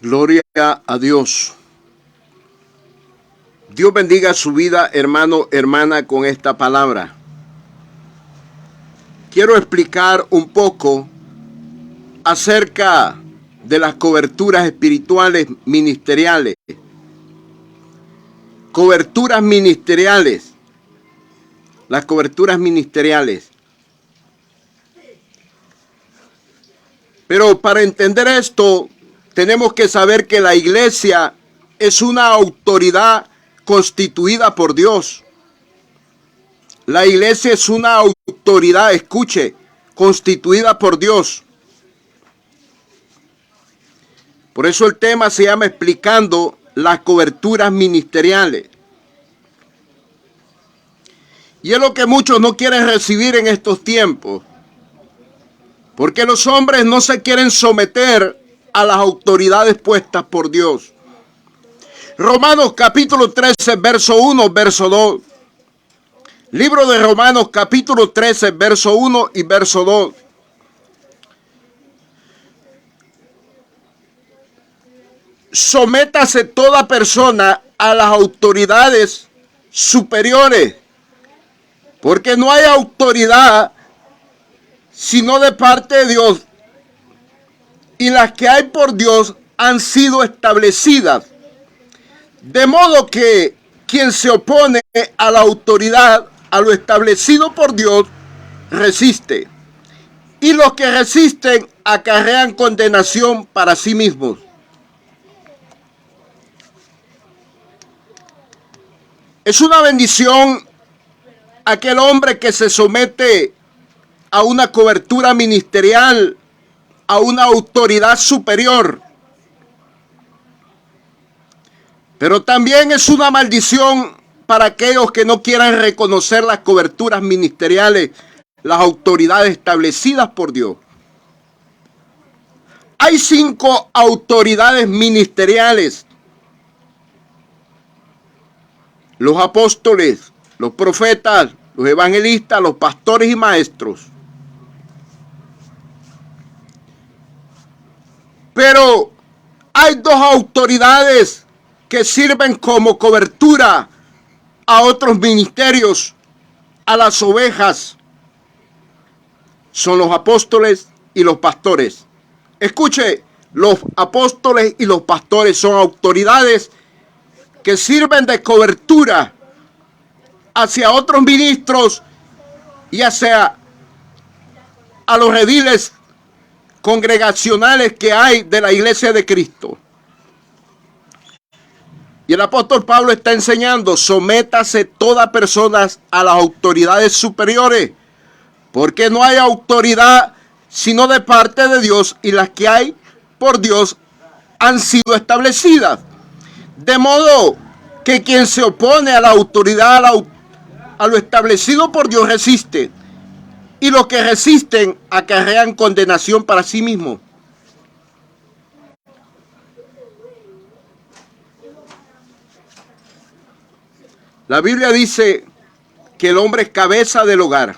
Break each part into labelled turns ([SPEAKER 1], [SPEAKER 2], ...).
[SPEAKER 1] Gloria a Dios. Dios bendiga su vida, hermano, hermana, con esta palabra. Quiero explicar un poco acerca de las coberturas espirituales ministeriales. Coberturas ministeriales. Las coberturas ministeriales. Pero para entender esto, tenemos que saber que la iglesia es una autoridad constituida por Dios. La iglesia es una autoridad, escuche, constituida por Dios. Por eso el tema se llama explicando las coberturas ministeriales. Y es lo que muchos no quieren recibir en estos tiempos. Porque los hombres no se quieren someter a las autoridades puestas por Dios. Romanos capítulo 13, verso 1, verso 2. Libro de Romanos capítulo 13, verso 1 y verso 2. Sométase toda persona a las autoridades superiores, porque no hay autoridad sino de parte de Dios, y las que hay por Dios han sido establecidas. De modo que quien se opone a la autoridad, a lo establecido por Dios, resiste. Y los que resisten acarrean condenación para sí mismos. Es una bendición aquel hombre que se somete a una cobertura ministerial, a una autoridad superior. Pero también es una maldición para aquellos que no quieran reconocer las coberturas ministeriales, las autoridades establecidas por Dios. Hay 5 autoridades ministeriales: los apóstoles, los profetas, los evangelistas, los pastores y maestros. Pero hay 2 autoridades que sirven como cobertura a otros ministerios, a las ovejas. Son los apóstoles y los pastores. Escuche, los apóstoles y los pastores son autoridades que sirven de cobertura hacia otros ministros y hacia a los rediles congregacionales que hay de la iglesia de Cristo. Y el apóstol Pablo está enseñando: sométase toda persona a las autoridades superiores, porque no hay autoridad sino de parte de Dios, y las que hay por Dios han sido establecidas. De modo que quien se opone a la autoridad, a lo establecido por Dios, resiste. Y los que resisten acarrean condenación para sí mismos. La Biblia dice que el hombre es cabeza del hogar.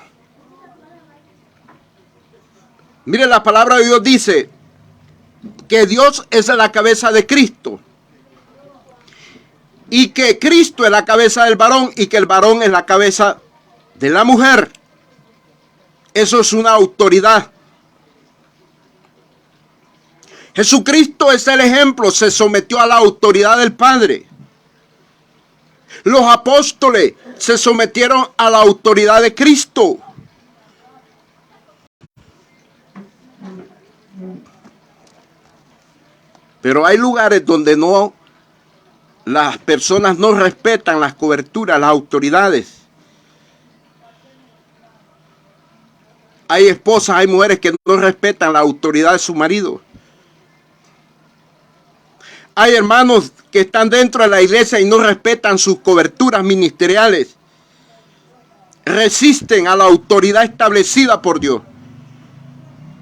[SPEAKER 1] Mire, la palabra de Dios dice que Dios es la cabeza de Cristo, y que Cristo es la cabeza del varón, y que el varón es la cabeza de la mujer. Eso es una autoridad. Jesucristo es el ejemplo, se sometió a la autoridad del Padre. Los apóstoles se sometieron a la autoridad de Cristo. Pero hay lugares donde las personas no respetan las coberturas, las autoridades. Hay esposas, hay mujeres que no respetan la autoridad de su marido. Hay hermanos que están dentro de la iglesia y no respetan sus coberturas ministeriales. Resisten a la autoridad establecida por Dios.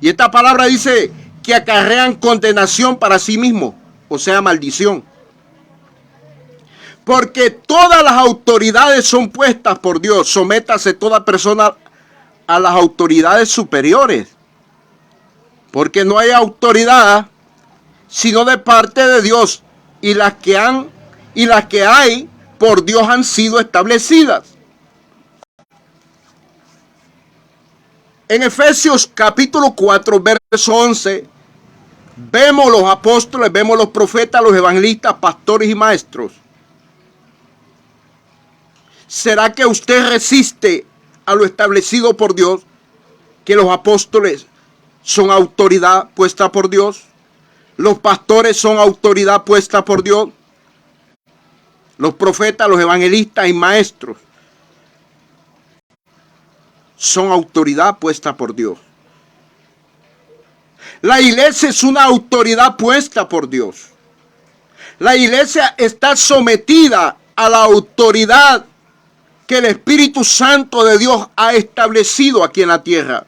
[SPEAKER 1] Y esta palabra dice que acarrean condenación para sí mismos, o sea, maldición. Porque todas las autoridades son puestas por Dios. Sométase toda persona a las autoridades superiores, porque no hay autoridad sino de parte de Dios, y las que hay por Dios han sido establecidas. En Efesios capítulo 4, verso 11, vemos los apóstoles, vemos los profetas, los evangelistas, pastores y maestros. ¿Será que usted resiste a lo establecido por Dios? Que los apóstoles son autoridad puesta por Dios. Los pastores son autoridad puesta por Dios. Los profetas, los evangelistas y maestros son autoridad puesta por Dios. La iglesia es una autoridad puesta por Dios. La iglesia está sometida a la autoridad que el Espíritu Santo de Dios ha establecido aquí en la tierra.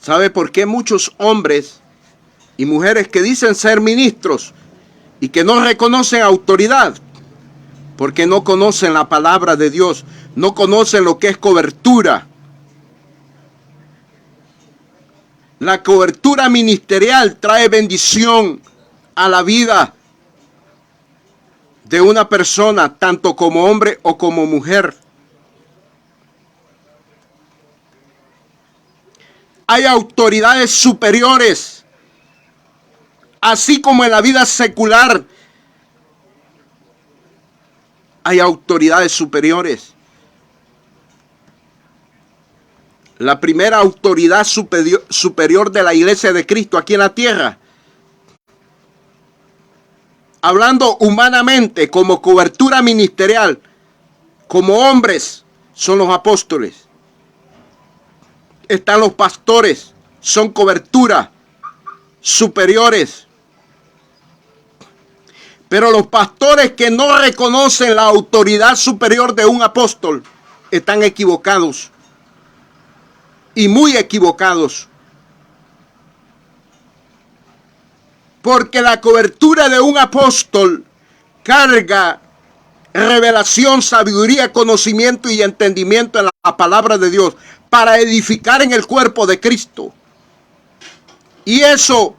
[SPEAKER 1] ¿Sabe por qué muchos hombres y mujeres que dicen ser ministros y que no reconocen autoridad? Porque no conocen la palabra de Dios, no conocen lo que es cobertura. La cobertura ministerial trae bendición a la vida de una persona, tanto como hombre o como mujer. Hay autoridades superiores, así como en la vida secular hay autoridades superiores. La primera autoridad superior de la iglesia de Cristo aquí en la tierra, hablando humanamente como cobertura ministerial, como hombres, son los apóstoles. Están los pastores, son cobertura superiores. Pero los pastores que no reconocen la autoridad superior de un apóstol están equivocados. Y muy equivocados. Porque la cobertura de un apóstol carga revelación, sabiduría, conocimiento y entendimiento en la palabra de Dios para edificar en el cuerpo de Cristo. Y eso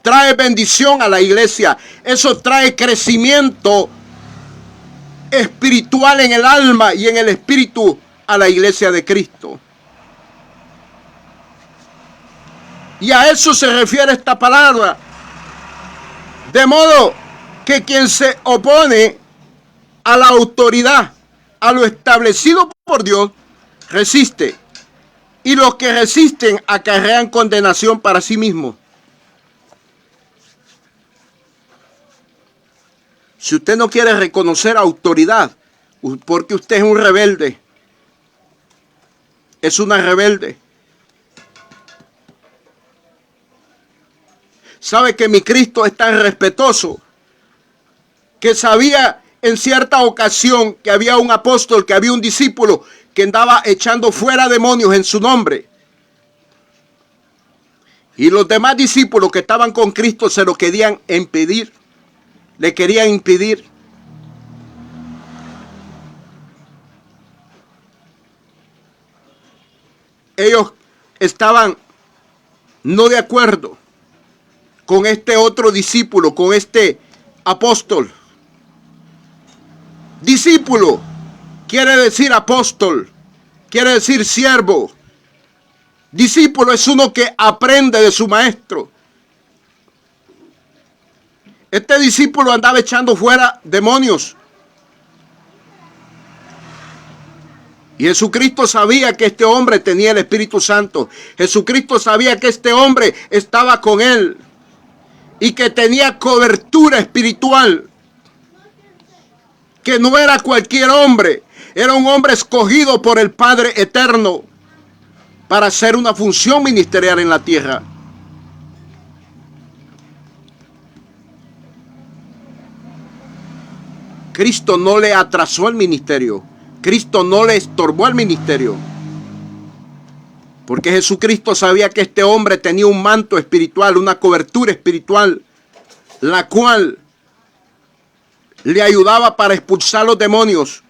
[SPEAKER 1] trae bendición a la iglesia. Eso trae crecimiento espiritual en el alma y en el espíritu a la iglesia de Cristo. Y a eso se refiere esta palabra. De modo que quien se opone a la autoridad, a lo establecido por Dios, resiste. Y los que resisten acarrean condenación para sí mismos. Si usted no quiere reconocer autoridad, porque usted es un rebelde, es una rebelde. Sabe que mi Cristo es tan respetuoso que sabía en cierta ocasión que había un apóstol, que había un discípulo que andaba echando fuera demonios en su nombre. Y los demás discípulos que estaban con Cristo se lo querían impedir. Le querían impedir. Ellos estaban no de acuerdo con este otro discípulo, con este apóstol. Discípulo quiere decir apóstol, quiere decir siervo. Discípulo es uno que aprende de su maestro. Este discípulo andaba echando fuera demonios. Y Jesucristo sabía que este hombre tenía el Espíritu Santo. Jesucristo sabía que este hombre estaba con él y que tenía cobertura espiritual. Que no era cualquier hombre, era un hombre escogido por el Padre Eterno para hacer una función ministerial en la tierra. Cristo no le atrasó el ministerio. Cristo no le estorbó el ministerio. Porque Jesucristo sabía que este hombre tenía un manto espiritual, una cobertura espiritual, la cual le ayudaba para expulsar los demonios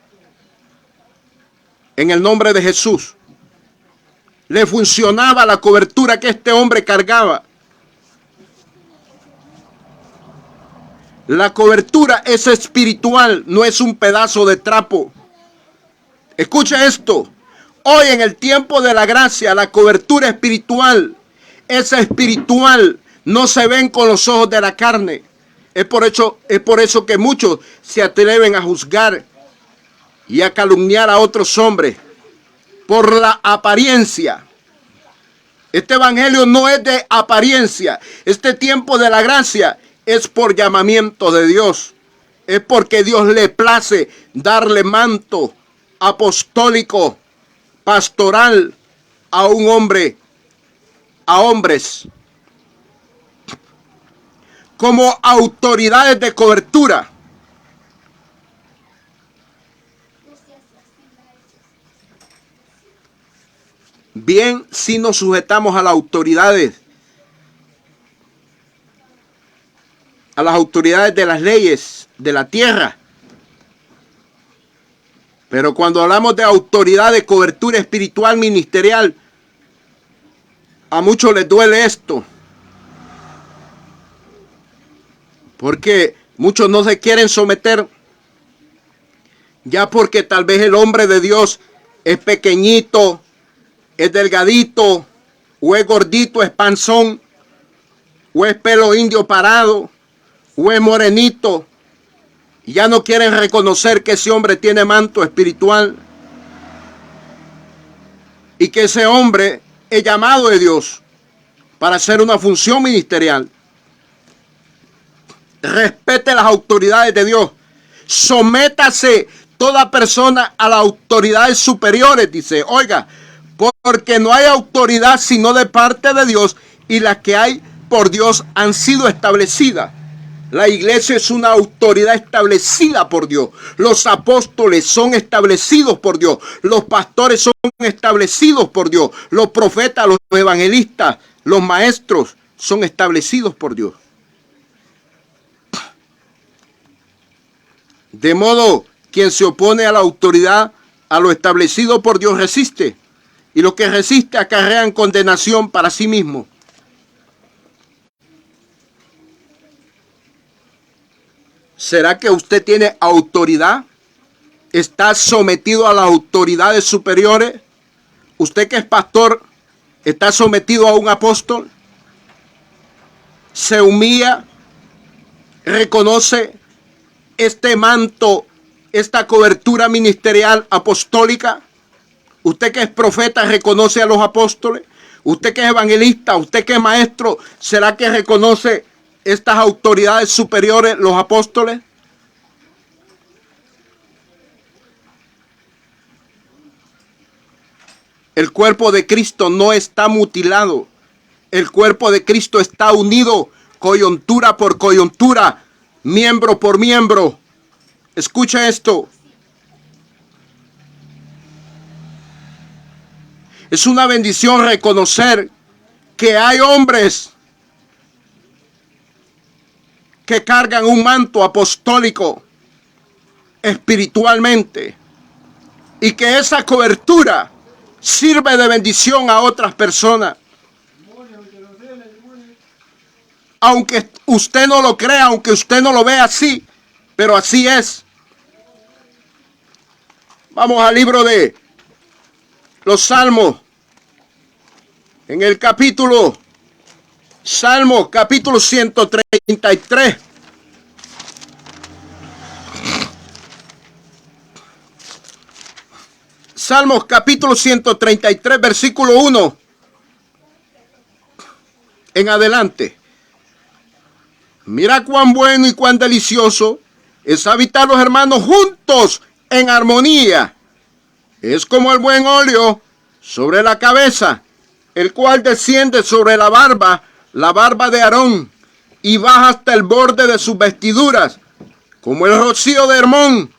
[SPEAKER 1] en el nombre de Jesús. Le funcionaba la cobertura que este hombre cargaba. La cobertura es espiritual, no es un pedazo de trapo. Escucha esto. Hoy en el tiempo de la gracia, la cobertura espiritual es espiritual. No se ven con los ojos de la carne. Es por eso que muchos se atreven a juzgar y a calumniar a otros hombres por la apariencia. Este evangelio no es de apariencia. Este tiempo de la gracia es por llamamiento de Dios. Es porque Dios le place darle manto apostólico, pastoral a un hombre, a hombres, como autoridades de cobertura. Bien, si nos sujetamos a las autoridades de las leyes de la tierra. Pero cuando hablamos de autoridad de cobertura espiritual ministerial, a muchos les duele esto. Porque muchos no se quieren someter, ya porque tal vez el hombre de Dios es pequeñito, es delgadito, o es gordito, es panzón, o es pelo indio parado, o es morenito. Y ya no quieren reconocer que ese hombre tiene manto espiritual y que ese hombre es llamado de Dios para hacer una función ministerial. Respete las autoridades de Dios. Sométase toda persona a las autoridades superiores, dice. Oiga, porque no hay autoridad sino de parte de Dios, y las que hay por Dios han sido establecidas. La iglesia es una autoridad establecida por Dios. Los apóstoles son establecidos por Dios. Los pastores son establecidos por Dios. Los profetas, los evangelistas, los maestros son establecidos por Dios. De modo, quien se opone a la autoridad, a lo establecido por Dios, resiste. Y los que resiste acarrean condenación para sí mismo. ¿Será que usted tiene autoridad? ¿Está sometido a las autoridades superiores? ¿Usted que es pastor está sometido a un apóstol? ¿Se humilla? ¿Reconoce este manto, esta cobertura ministerial apostólica? ¿Usted que es profeta reconoce a los apóstoles? ¿Usted que es evangelista, usted que es maestro, será que reconoce estas autoridades superiores, los apóstoles? El cuerpo de Cristo no está mutilado. El cuerpo de Cristo está unido coyuntura por coyuntura, miembro por miembro. Escucha esto. Es una bendición reconocer que hay hombres que cargan un manto apostólico espiritualmente y que esa cobertura sirve de bendición a otras personas. Aunque usted no lo crea, aunque usted no lo vea así, pero así es. Vamos al libro de los Salmos, en el capítulo, Salmos capítulo 133. Salmos capítulo 133, versículo 1 en adelante. Mira cuán bueno y cuán delicioso es habitar los hermanos juntos en armonía. Es como el buen óleo sobre la cabeza, el cual desciende sobre la barba de Aarón, y baja hasta el borde de sus vestiduras, como el rocío de Hermón,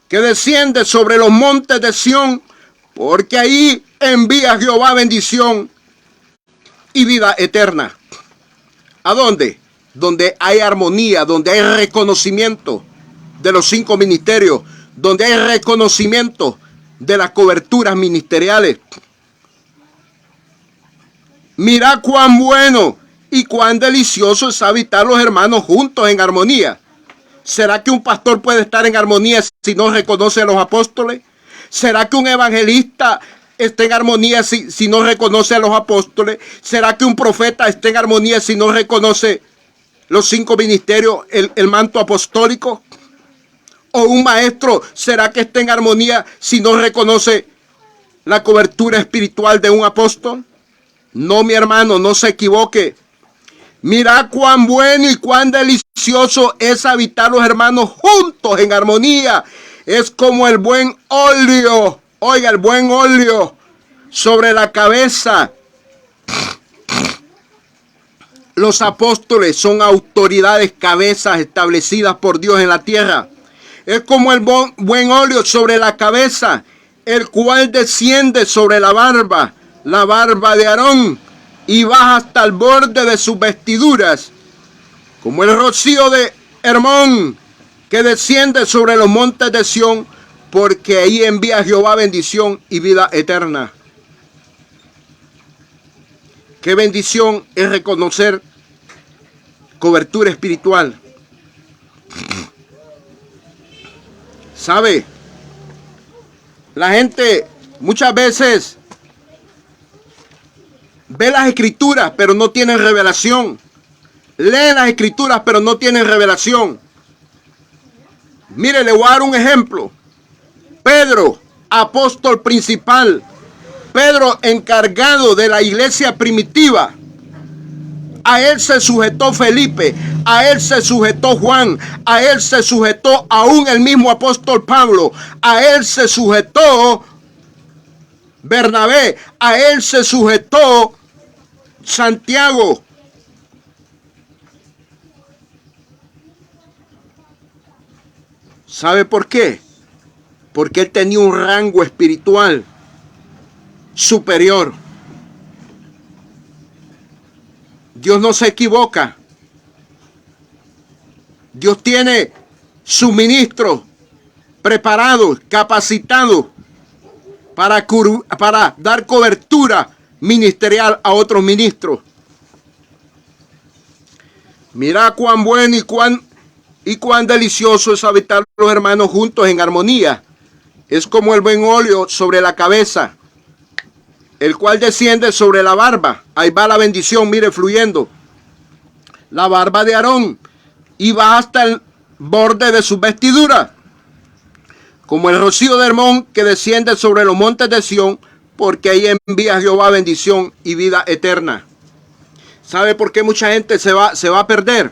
[SPEAKER 1] que desciende sobre los montes de Sión, porque ahí envía Jehová bendición y vida eterna. ¿A dónde? Donde hay armonía, donde hay reconocimiento de los 5 ministerios, donde hay reconocimiento de las coberturas ministeriales. Mira cuán bueno y cuán delicioso es habitar los hermanos juntos en armonía. ¿Será que un pastor puede estar en armonía si no reconoce a los apóstoles? ¿Será que un evangelista está en armonía si no reconoce a los apóstoles? ¿Será que un profeta está en armonía si no reconoce los 5 ministerios, el manto apostólico? ¿O un maestro será que está en armonía si no reconoce la cobertura espiritual de un apóstol? No, mi hermano, no se equivoque. Mira cuán bueno y cuán delicioso es habitar los hermanos juntos en armonía. Es como el buen óleo, oiga, el buen óleo sobre la cabeza. Los apóstoles son autoridades, cabezas establecidas por Dios en la tierra. Es como el buen óleo sobre la cabeza, el cual desciende sobre la barba de Aarón, y baja hasta el borde de sus vestiduras, como el rocío de Hermón, que desciende sobre los montes de Sión, porque ahí envía Jehová bendición y vida eterna. Qué bendición es reconocer cobertura espiritual. ¿Sabe? La gente muchas veces ve las escrituras, pero no tienen revelación. Lee las escrituras, pero no tienen revelación. Mire, le voy a dar un ejemplo. Pedro, apóstol principal. Pedro, encargado de la iglesia primitiva. A él se sujetó Felipe, a él se sujetó Juan, a él se sujetó aún el mismo apóstol Pablo, a él se sujetó Bernabé, a él se sujetó Santiago. ¿Sabe por qué? Porque él tenía un rango espiritual superior. Dios no se equivoca. Dios tiene sus ministros preparados, capacitados para dar cobertura ministerial a otros ministros. Mira cuán bueno y cuán delicioso es habitar los hermanos juntos en armonía. Es como el buen óleo sobre la cabeza, el cual desciende sobre la barba. Ahí va la bendición, mire, fluyendo. La barba de Aarón, y va hasta el borde de sus vestiduras, como el rocío de Hermón que desciende sobre los montes de Sión, porque ahí envía Jehová bendición y vida eterna. ¿Sabe por qué mucha gente se va a perder?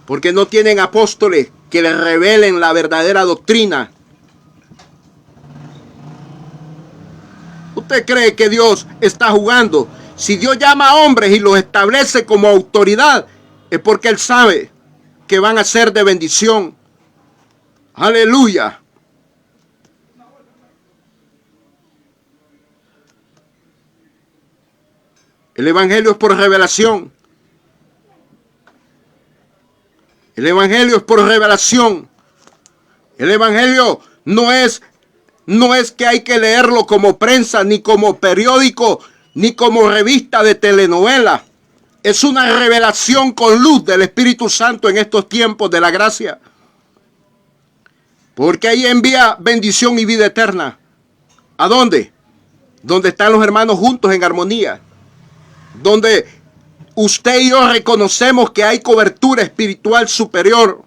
[SPEAKER 1] Porque no tienen apóstoles que les revelen la verdadera doctrina. ¿Usted cree que Dios está jugando? Si Dios llama a hombres y los establece como autoridad, es porque Él sabe que van a ser de bendición. Aleluya. El evangelio es por revelación. El evangelio es por revelación. El evangelio no es que hay que leerlo como prensa, ni como periódico, ni como revista de telenovela. Es una revelación con luz del Espíritu Santo en estos tiempos de la gracia. Porque ahí envía bendición y vida eterna. ¿A dónde? Donde están los hermanos juntos en armonía. Donde usted y yo reconocemos que hay cobertura espiritual superior.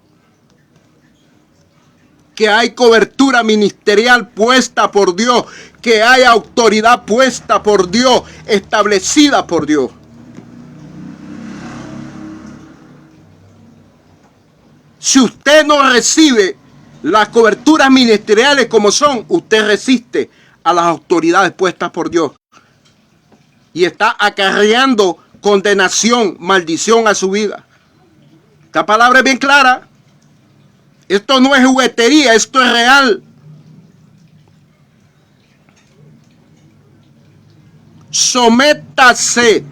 [SPEAKER 1] Que hay cobertura ministerial puesta por Dios. Que hay autoridad puesta por Dios, establecida por Dios. Si usted no recibe las coberturas ministeriales como son, usted resiste a las autoridades puestas por Dios. Y está acarreando condenación, maldición a su vida. Esta palabra es bien clara. Esto no es juguetería, esto es real. Sométase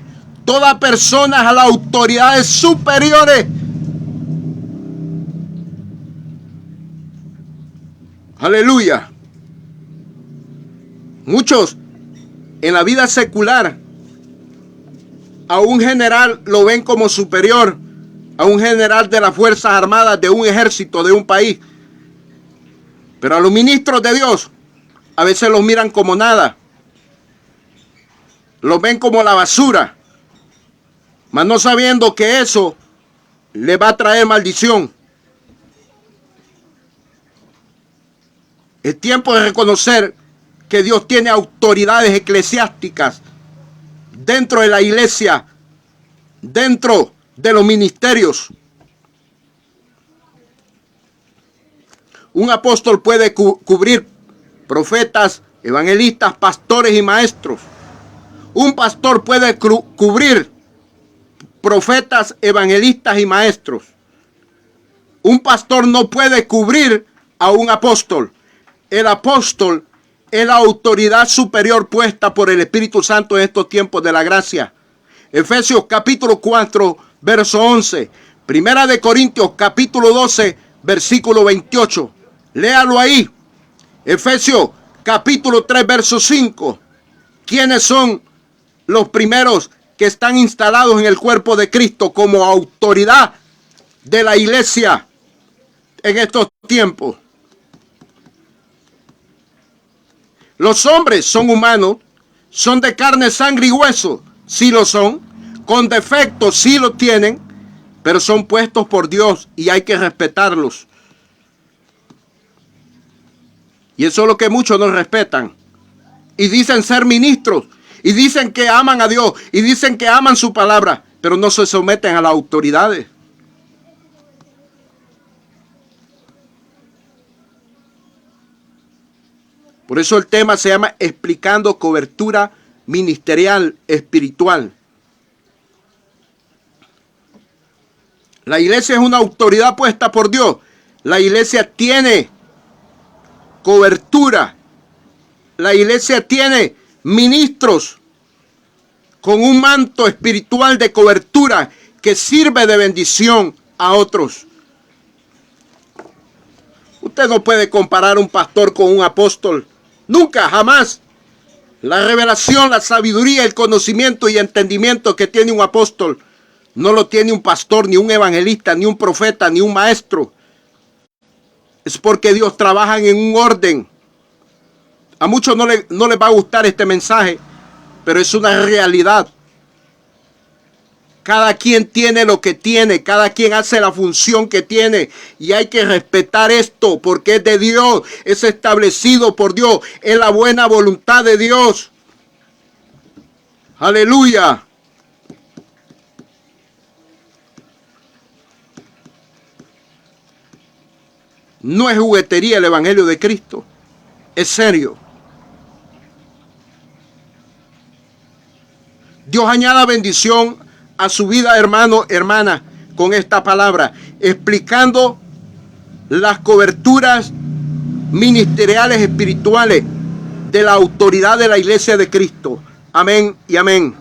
[SPEAKER 1] toda persona a las autoridades superiores. Aleluya. Muchos en la vida secular a un general lo ven como superior a un general de las Fuerzas Armadas, de un ejército, de un país. Pero a los ministros de Dios a veces los miran como nada. Los ven como la basura, mas no sabiendo que eso le va a traer maldición. Es tiempo de reconocer que Dios tiene autoridades eclesiásticas dentro de la iglesia, dentro de los ministerios. Un apóstol puede cubrir profetas, evangelistas, pastores y maestros. Un pastor puede cubrir profetas, evangelistas y maestros. Un pastor no puede cubrir a un apóstol. El apóstol es la autoridad superior puesta por el Espíritu Santo en estos tiempos de la gracia. Efesios capítulo 4, verso 11. Primera de Corintios capítulo 12, versículo 28. Léalo ahí. Efesios capítulo 3, verso 5. ¿Quiénes son los primeros que están instalados en el cuerpo de Cristo como autoridad de la iglesia en estos tiempos? Los hombres son humanos, son de carne, sangre y hueso, sí lo son, con defectos sí lo tienen, pero son puestos por Dios y hay que respetarlos. Y eso es lo que muchos no respetan. Y dicen ser ministros, y dicen que aman a Dios, y dicen que aman su palabra, pero no se someten a las autoridades. Por eso el tema se llama Explicando Cobertura Ministerial Espiritual. La iglesia es una autoridad puesta por Dios. La iglesia tiene cobertura. La iglesia tiene ministros con un manto espiritual de cobertura que sirve de bendición a otros. Usted no puede comparar un pastor con un apóstol. Nunca, jamás. La revelación, la sabiduría, el conocimiento y entendimiento que tiene un apóstol no lo tiene un pastor, ni un evangelista, ni un profeta, ni un maestro. Es porque Dios trabaja en un orden. A muchos no les va a gustar este mensaje, pero es una realidad. Cada quien tiene lo que tiene, cada quien hace la función que tiene y hay que respetar esto porque es de Dios, es establecido por Dios, es la buena voluntad de Dios. Aleluya. No es juguetería el Evangelio de Cristo, es serio. Dios añada bendición a su vida, hermano, hermana, con esta palabra, explicando las coberturas ministeriales espirituales de la autoridad de la iglesia de Cristo. Amén y amén.